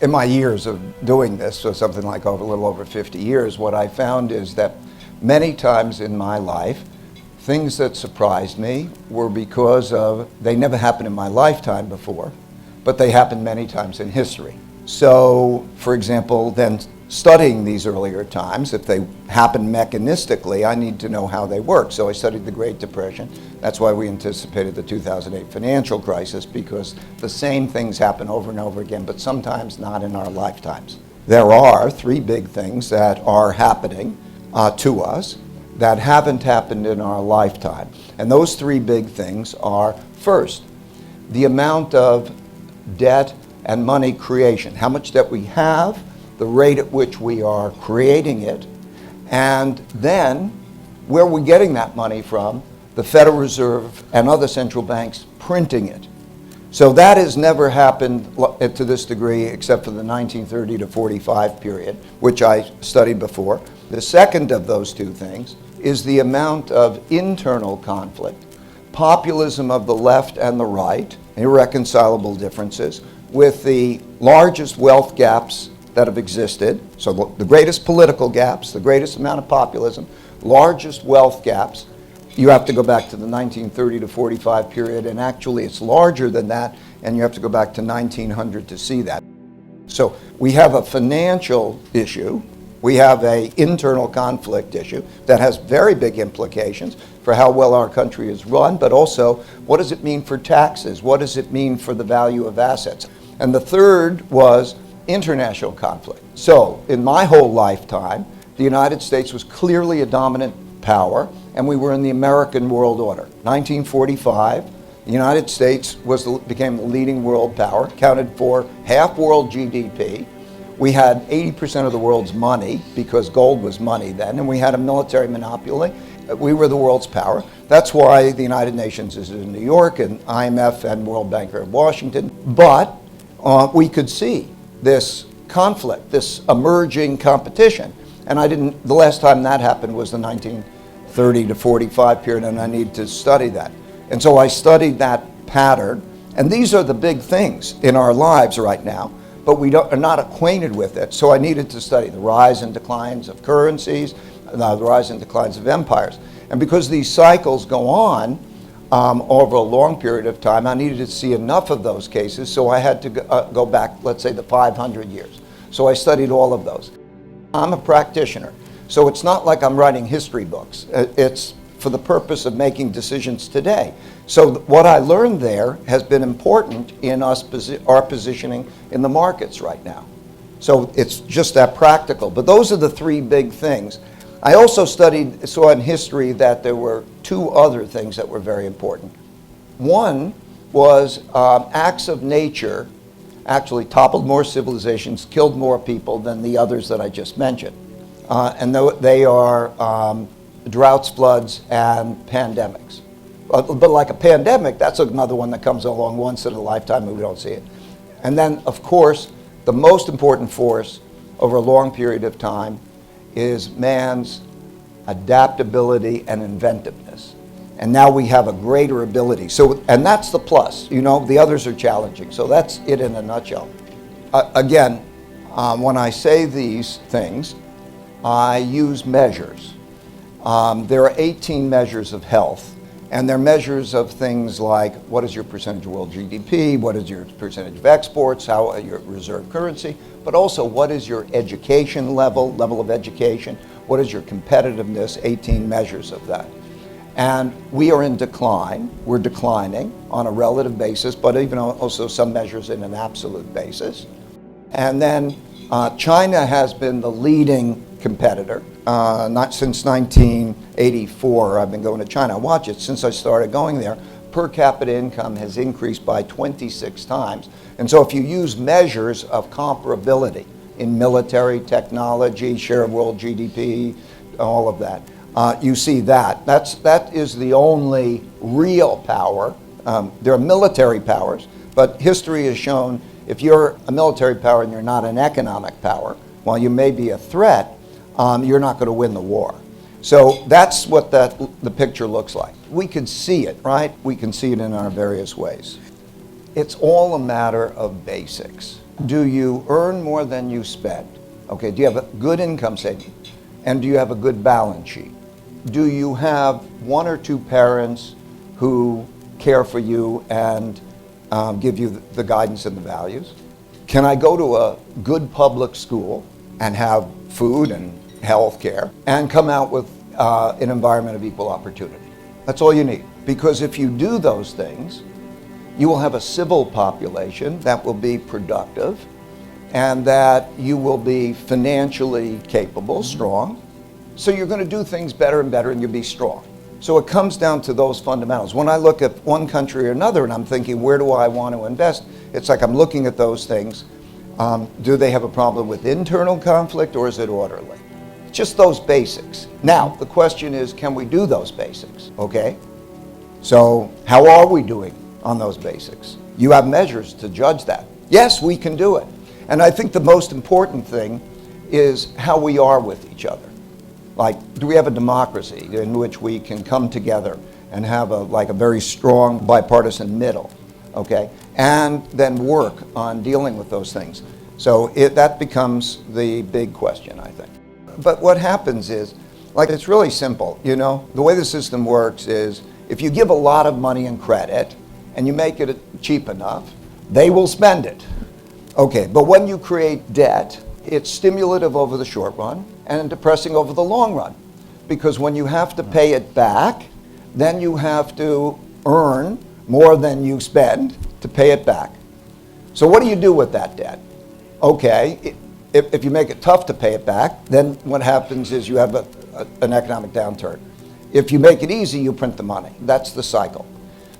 In my years of doing this, so something like a little over 50 years, what I found is that many times in my life, things that surprised me were because they never happened in my lifetime before, but they happened many times in history. So, for example, then studying these earlier times, if they happen mechanistically, I need to know how they work. So I studied the Great Depression. That's why we anticipated the 2008 financial crisis, because the same things happen over and over again, but sometimes not in our lifetimes. There are three big things that are happening to us that haven't happened in our lifetime. And those three big things are, first, the amount of debt and money creation, how much debt we have, the rate at which we are creating it, and then where we're getting that money from, the Federal Reserve and other central banks printing it. So that has never happened to this degree except for the 1930 to 45 period, which I studied before. The second of those two things is the amount of internal conflict, populism of the left and the right, irreconcilable differences, with the largest wealth gaps that have existed. So the greatest political gaps, the greatest amount of populism, largest wealth gaps. You have to go back to the 1930 to 45 period, and actually it's larger than that, and you have to go back to 1900 to see that. So we have a financial issue, we have an internal conflict issue that has very big implications for how well our country is run, but also what does it mean for taxes? What does it mean for the value of assets? And the third was international conflict. So in my whole lifetime, the United States was clearly a dominant power, and we were in the American world order. 1945, the United States became the leading world power, accounted for half world GDP. We had 80% of the world's money, because gold was money then, and we had a military monopoly. We were the world's power. That's why the United Nations is in New York, and IMF and World Bank are in Washington. But we could see this conflict, this emerging competition. And the last time that happened was the 1930 to 45 period, and I need to study that. And so I studied that pattern, and these are the big things in our lives right now, but we are not acquainted with it. So I needed to study the rise and declines of currencies, the rise and declines of empires. And because these cycles go on over a long period of time, I needed to see enough of those cases, so I had to go back, let's say, the 500 years. So I studied all of those. I'm a practitioner, so it's not like I'm writing history books. It's for the purpose of making decisions today. So what I learned there has been important in our positioning in the markets right now. So it's just that practical. But those are the three big things. I also saw in history that there were two other things that were very important. One was acts of nature actually toppled more civilizations, killed more people than the others that I just mentioned. And they are droughts, floods, and pandemics. But like a pandemic, that's another one that comes along once in a lifetime and we don't see it. And then, of course, the most important force over a long period of time is man's adaptability and inventiveness. And now we have a greater ability. And that's the plus. You know, the others are challenging. So that's it in a nutshell. Again, when I say these things, I use measures. There are 18 measures of health, and they're measures of things like what is your percentage of world GDP, what is your percentage of exports, how your reserve currency, but also what is your education level of education, what is your competitiveness, 18 measures of that. And we are in decline. We're declining on a relative basis, but even also some measures in an absolute basis. And then China has been the leading competitor. Not since 1984, I've been going to China. Watch it, since I started going there, per capita income has increased by 26 times. And so if you use measures of comparability in military, technology, share of world GDP, all of that, you see that. That is the only real power. There are military powers, but history has shown if you're a military power and you're not an economic power, while you may be a threat, you're not going to win the war. So that's what the picture looks like. We can see it, right? We can see it in our various ways. It's all a matter of basics. Do you earn more than you spend? Okay, do you have a good income statement? And do you have a good balance sheet? Do you have one or two parents who care for you and give you the guidance and the values? Can I go to a good public school and have food and health care and come out with an environment of equal opportunity? That's all you need. Because if you do those things, you will have a civil population that will be productive and that you will be financially capable, strong. So you're going to do things better and better and you'll be strong. So it comes down to those fundamentals. When I look at one country or another and I'm thinking, where do I want to invest? It's like I'm looking at those things. Do they have a problem with internal conflict or is it orderly? Just those basics. Now, the question is, can we do those basics? Okay? So how are we doing on those basics? You have measures to judge that. Yes, we can do it. And I think the most important thing is how we are with each other. Like, do we have a democracy in which we can come together and have a very strong bipartisan middle, okay? And then work on dealing with those things. So that becomes the big question, I think. But what happens is, it's really simple, you know? The way the system works is, if you give a lot of money and credit, and you make it cheap enough, they will spend it. Okay, but when you create debt, it's stimulative over the short run and depressing over the long run. Because when you have to pay it back, then you have to earn more than you spend to pay it back. So what do you do with that debt? Okay, if you make it tough to pay it back, then what happens is you have an economic downturn. If you make it easy, you print the money. That's the cycle.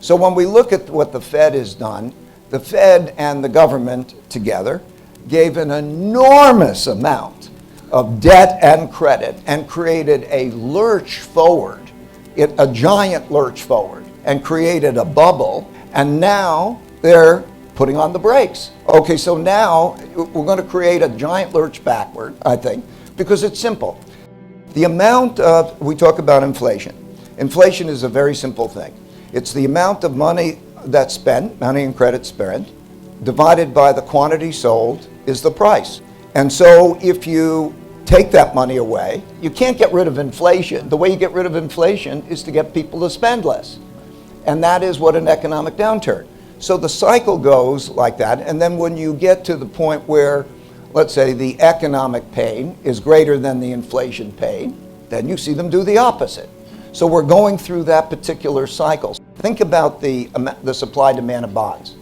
So when we look at what the Fed has done, the Fed and the government together gave an enormous amount of debt and credit and created a lurch forward, a giant lurch forward, and created a bubble, and now they're putting on the brakes. Okay, so now we're going to create a giant lurch backward, I think, because it's simple. The amount of, we talk about inflation. Inflation is a very simple thing. It's the amount of money that's spent, money and credit spent, divided by the quantity sold is the price. And so if you take that money away, you can't get rid of inflation. The way you get rid of inflation is to get people to spend less. And that is what an economic downturn. So the cycle goes like that, and then when you get to the point where, let's say, the economic pain is greater than the inflation pain, then you see them do the opposite. So we're going through that particular cycle. Think about the supply-demand of bonds.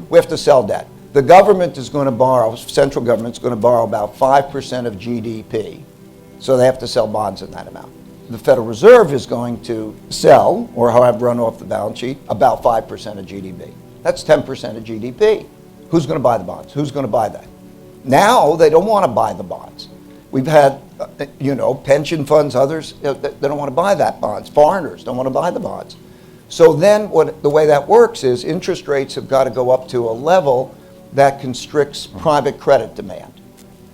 We have to sell debt. The government is going to borrow, central government is going to borrow about 5% of GDP. So they have to sell bonds in that amount. The Federal Reserve is going to sell, or however run off the balance sheet, about 5% of GDP. That's 10% of GDP. Who's going to buy the bonds? Who's going to buy that? Now they don't want to buy the bonds. We've had, pension funds, others, they don't want to buy that bonds. Foreigners don't want to buy the bonds. So then the way that works is interest rates have got to go up to a level that constricts private credit demand.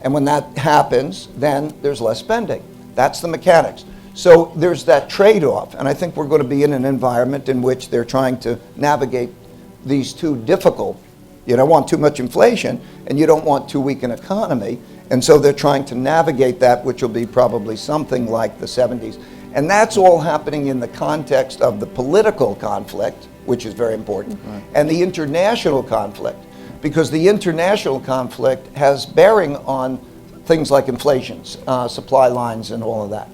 And when that happens, then there's less spending. That's the mechanics. So there's that trade-off, and I think we're going to be in an environment in which they're trying to navigate these two difficult. You don't want too much inflation, and you don't want too weak an economy, and so they're trying to navigate that, which will be probably something like the 70s. And that's all happening in the context of the political conflict, which is very important, right, and the international conflict, because the international conflict has bearing on things like inflation, supply lines, and all of that.